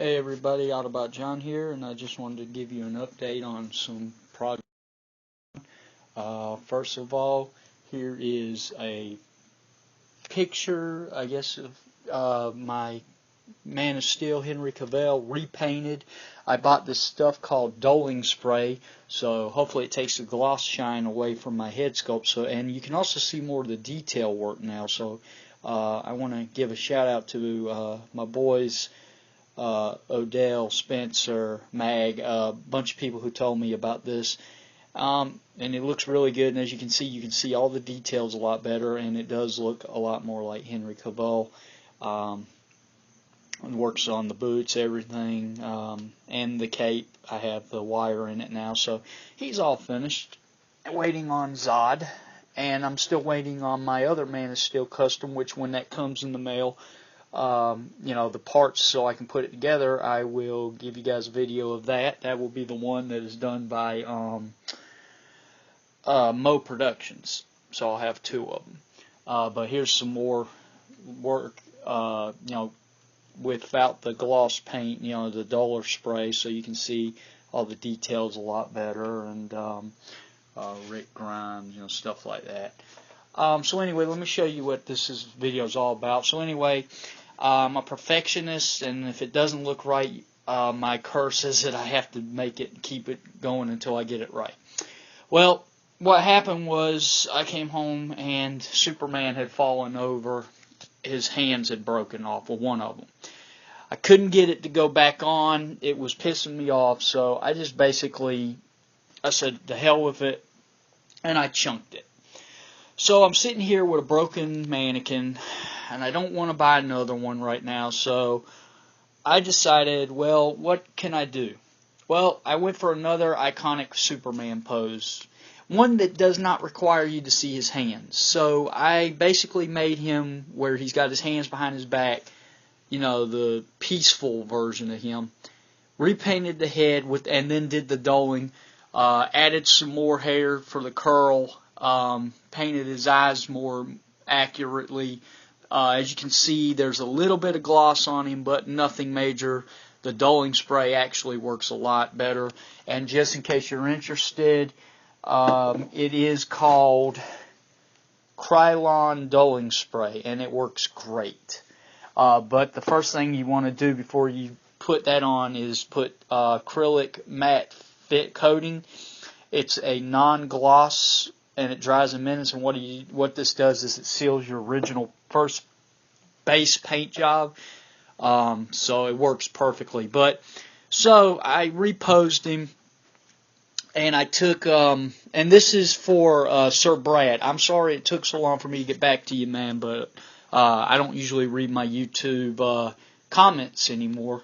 Hey everybody, autobotjohn here, and I just wanted to give you an update on some progress. First of all, here is a picture, I guess, of my Man of Steel Henry Cavill repainted. I bought this stuff called doling spray, so hopefully it takes the gloss shine away from my head sculpt. And you can also see more of the detail work now. So I want to give a shout out to my boys. Odell, Spencer, Mag, a bunch of people who told me about this, and it looks really good. And as you can see all the details a lot better, and it does look a lot more like Henry Cavill. It works on the boots, everything, and the cape. I have the wire in it now, so he's all finished. Waiting on Zod, and I'm still waiting on my other Man of Steel custom, which when that comes in the mail, the parts so I can put it together, I will give you guys a video of that. That will be the one that is done by Mo Productions. So I'll have two of them. But here's some more work, without the gloss paint, the duller spray, so you can see all the details a lot better, and Rick Grimes, stuff like that. So anyway, let me show you what this video is all about. So anyway, I'm a perfectionist, and if it doesn't look right, my curse is that I have to make it and keep it going until I get it right. Well, what happened was I came home and Superman had fallen over. His hands had broken off, well, one of them. I couldn't get it to go back on. It was pissing me off, so I just basically, I said, to hell with it, and I chunked it. So I'm sitting here with a broken mannequin, and I don't want to buy another one right now, so I decided, well, what can I do? Well, I went for another iconic Superman pose, one that does not require you to see his hands. So I basically made him where he's got his hands behind his back, the peaceful version of him, repainted the head and then did the doling, added some more hair for the curl, painted his eyes more accurately. As you can see, there's a little bit of gloss on him, but nothing major. The doling spray actually works a lot better. And just in case you're interested, it is called Krylon doling spray, and it works great. But the first thing you want to do before you put that on is put acrylic matte fit coating. It's a non-gloss, and it dries in minutes. And what this does is it seals your original first base paint job. So it works perfectly. So I reposed him, and I took and this is for Sir Brad. I'm sorry it took so long for me to get back to you, man, but I don't usually read my YouTube comments anymore.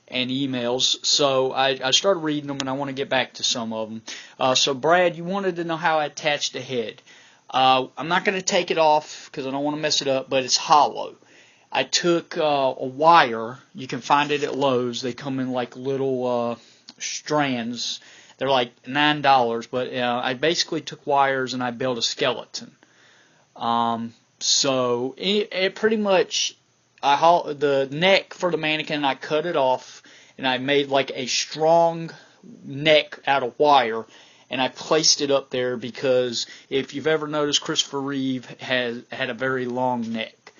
And emails, so I started reading them, and I want to get back to some of them. So Brad, you wanted to know how I attached the head. I'm not going to take it off because I don't want to mess it up, but it's hollow. I took a wire. You can find it at Lowe's. They come in like little strands. They're like $9, but I basically took wires and I built a skeleton. So it pretty much, the neck for the mannequin, I cut it off, and I made like a strong neck out of wire, and I placed it up there because if you've ever noticed, Christopher Reeve had a very long neck,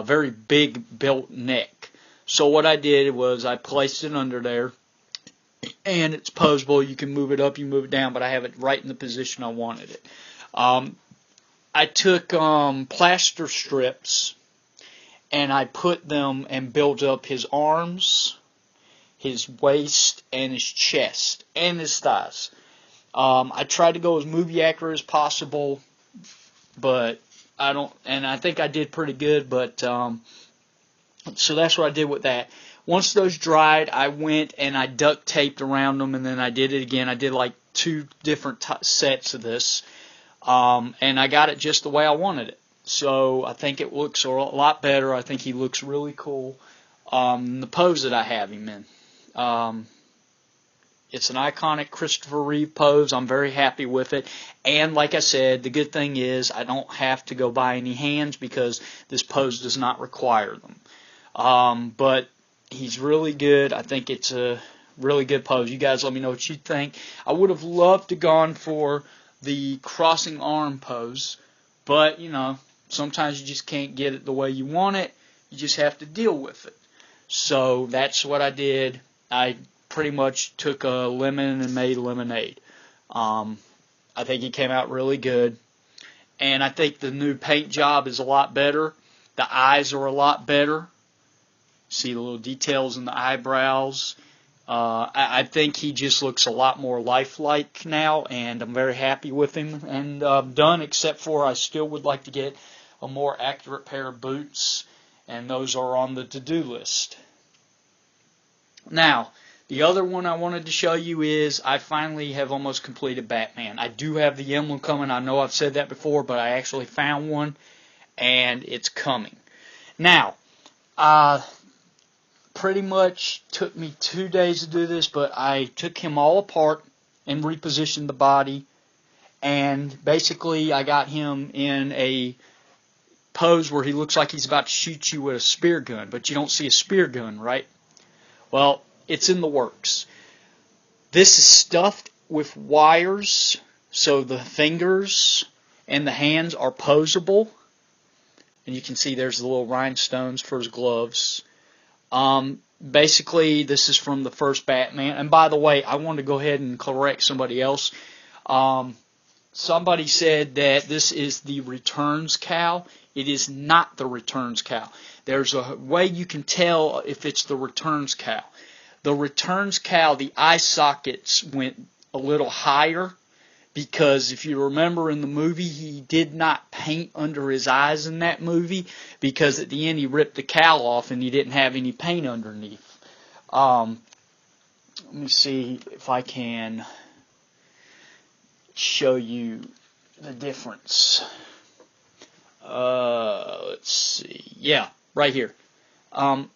very big built neck. So what I did was I placed it under there, and it's posable. You can move it up, you move it down, but I have it right in the position I wanted it. I took plaster strips, and I put them and built up his arms, his waist, and his chest, and his thighs. I tried to go as movie accurate as possible, but I think I did pretty good, but, so that's what I did with that. Once those dried, I went and I duct taped around them, and then I did it again. I did like 2 different sets of this, and I got it just the way I wanted it. So I think it looks a lot better. I think he looks really cool. The pose that I have him in. It's an iconic Christopher Reeve pose. I'm very happy with it. And like I said, the good thing is I don't have to go buy any hands because this pose does not require them. But He's really good. I think it's a really good pose. You guys let me know what you think. I would have loved to gone for the crossing arm pose, but, you know, sometimes you just can't get it the way you want it. You just have to deal with it. So that's what I did. I pretty much took a lemon and made lemonade. I think he came out really good. And I think the new paint job is a lot better. The eyes are a lot better. See the little details in the eyebrows. I think he just looks a lot more lifelike now, and I'm very happy with him. And done, except for I still would like to get a more accurate pair of boots, and those are on the to-do list. Now, the other one I wanted to show you is I finally have almost completed Batman. I do have the emblem coming. I know I've said that before, but I actually found one, and it's coming. Now, pretty much took me 2 days to do this, but I took him all apart and repositioned the body, and basically I got him in a pose where he looks like he's about to shoot you with a spear gun, but you don't see a spear gun, right? Well, it's in the works. This is stuffed with wires, so the fingers and the hands are posable, and you can see there's the little rhinestones for his gloves. Basically, this is from the first Batman. And by the way, I want to go ahead and correct somebody else. Somebody said that this is the Returns cowl. It is not the Returns cowl. There's a way you can tell if it's the Returns cowl. The Returns cowl, the eye sockets went a little higher, because if you remember in the movie, he did not paint under his eyes in that movie, because at the end he ripped the cowl off and he didn't have any paint underneath. Let me see if I can show you the difference. Let's see. Yeah, right here. And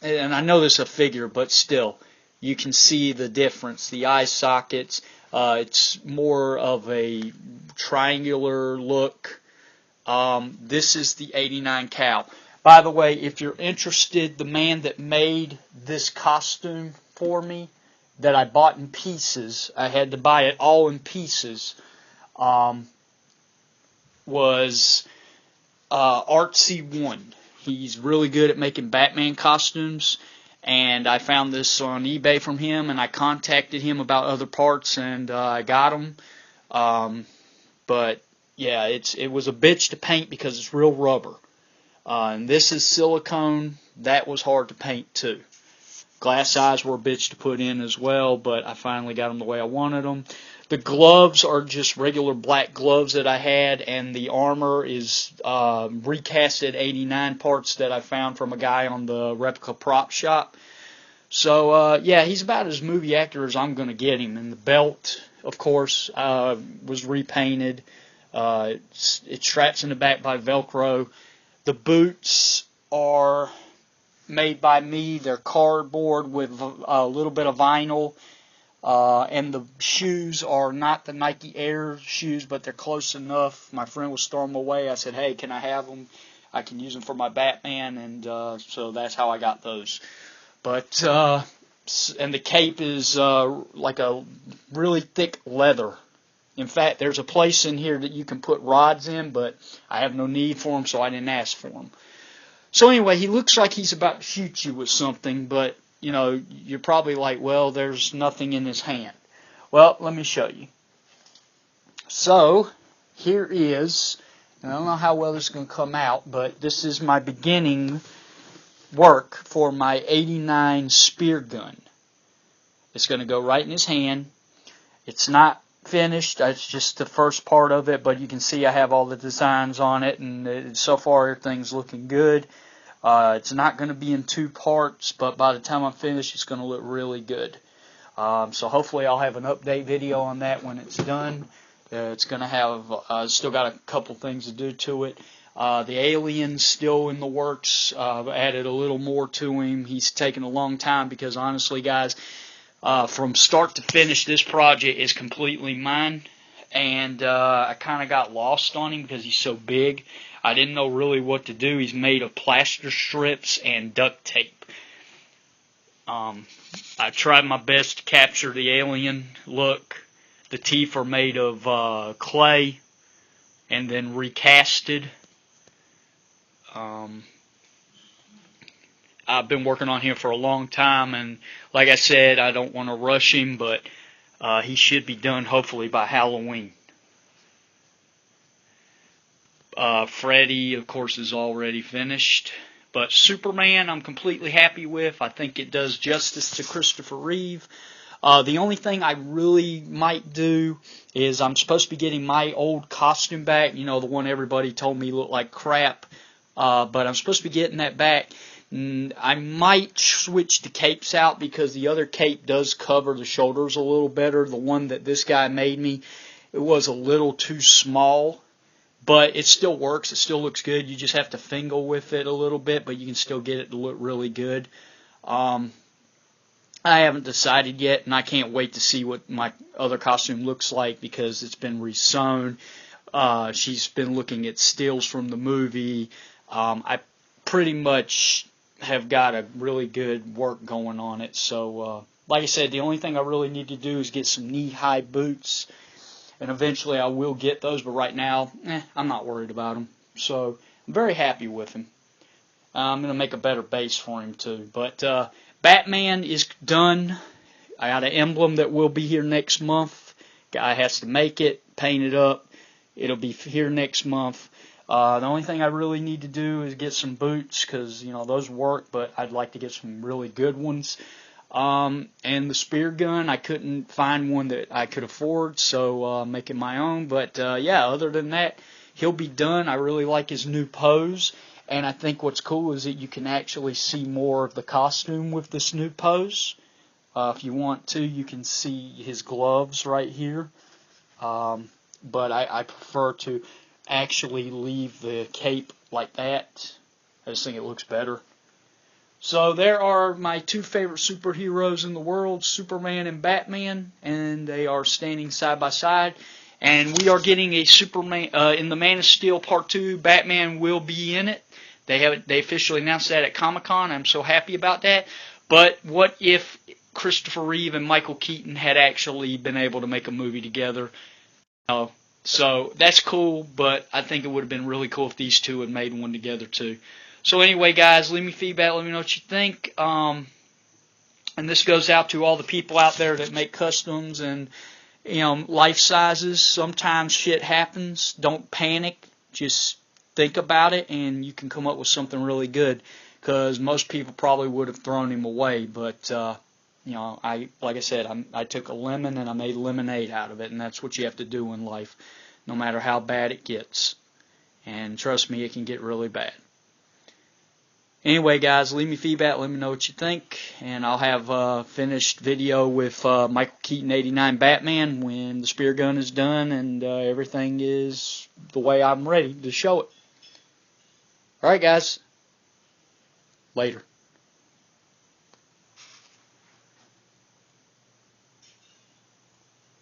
I know this is a figure, but still, you can see the difference. The eye sockets. It's more of a triangular look. This is the 89 cowl. By the way, if you're interested, the man that made this costume for me, that I bought in pieces, I had to buy it all in pieces, was Artsy1. He's really good at making Batman costumes. And I found this on eBay from him, and I contacted him about other parts, and I got them. But yeah, it was a bitch to paint because it's real rubber. And this is silicone. That was hard to paint too. Glass eyes were a bitch to put in as well, but I finally got them the way I wanted them. The gloves are just regular black gloves that I had, and the armor is recasted 89 parts that I found from a guy on the replica prop shop. So, yeah, he's about as movie actor as I'm going to get him. And the belt, of course, was repainted. It straps in the back by Velcro. The boots are made by me. They're cardboard with a little bit of vinyl. And the shoes are not the Nike Air shoes, but they're close enough. My friend was throwing them away. I said, hey, can I have them? I can use them for my Batman, and so that's how I got those. But, and the cape is like a really thick leather. In fact, there's a place in here that you can put rods in, but I have no need for them, so I didn't ask for them. So anyway, he looks like he's about to shoot you with something, but you know, you're probably like, well, there's nothing in his hand. Well, let me show you. So, here is, and I don't know how well this is going to come out, but this is my beginning work for my 89 spear gun. It's going to go right in his hand. It's not finished. It's just the first part of it, but you can see I have all the designs on it, and so far everything's looking good. It's not going to be in 2 parts, but by the time I'm finished, it's going to look really good. So hopefully I'll have an update video on that when it's done. It's going to have, still got a couple things to do to it. The alien's still in the works. I've added a little more to him. He's taken a long time because honestly, guys, from start to finish, this project is completely mine. And I kind of got lost on him because he's so big. I didn't know really what to do. He's made of plaster strips and duct tape. I tried my best to capture the alien look. The teeth are made of clay and then recasted. I've been working on him for a long time, and like I said, I don't want to rush him, but he should be done hopefully by Halloween. Freddy, of course, is already finished. But Superman, I'm completely happy with. I think it does justice to Christopher Reeve. The only thing I really might do is I'm supposed to be getting my old costume back. You know, the one everybody told me looked like crap. But I'm supposed to be getting that back. I might switch the capes out because the other cape does cover the shoulders a little better. The one that this guy made me, it was a little too small. But it still works. It still looks good. You just have to finger with it a little bit, but you can still get it to look really good. I haven't decided yet, and I can't wait to see what my other costume looks like because it's been resewn. She's been looking at stills from the movie. I pretty much have got a really good work going on it. So, like I said, the only thing I really need to do is get some knee-high boots. And eventually I will get those, but right now, I'm not worried about them. So I'm very happy with him. I'm going to make a better base for him too. But Batman is done. I got an emblem that will be here next month. Guy has to make it, paint it up. It'll be here next month. The only thing I really need to do is get some boots because, you know, those work, but I'd like to get some really good ones. And the spear gun, I couldn't find one that I could afford, so making my own. But yeah, other than that, he'll be done. I really like his new pose, and I think what's cool is that you can actually see more of the costume with this new pose. If you want to, you can see his gloves right here. But I prefer to actually leave the cape like that. I just think it looks better. So there are my two favorite superheroes in the world, Superman and Batman, and they are standing side by side. And we are getting a Superman in the Man of Steel Part 2. Batman will be in it. They officially announced that at Comic-Con. I'm so happy about that. But what if Christopher Reeve and Michael Keaton had actually been able to make a movie together? So that's cool, but I think it would have been really cool if these two had made one together too. So anyway, guys, leave me feedback. Let me know what you think. And this goes out to all the people out there that make customs and, you know, life sizes. Sometimes shit happens. Don't panic. Just think about it, and you can come up with something really good. Because most people probably would have thrown him away. But, you know, like I said, I took a lemon and I made lemonade out of it. And that's what you have to do in life, no matter how bad it gets. And trust me, it can get really bad. Anyway, guys, leave me feedback. Let me know what you think. And I'll have a finished video with Michael Keaton 89 Batman when the spear gun is done and everything is the way I'm ready to show it. Alright, guys. Later.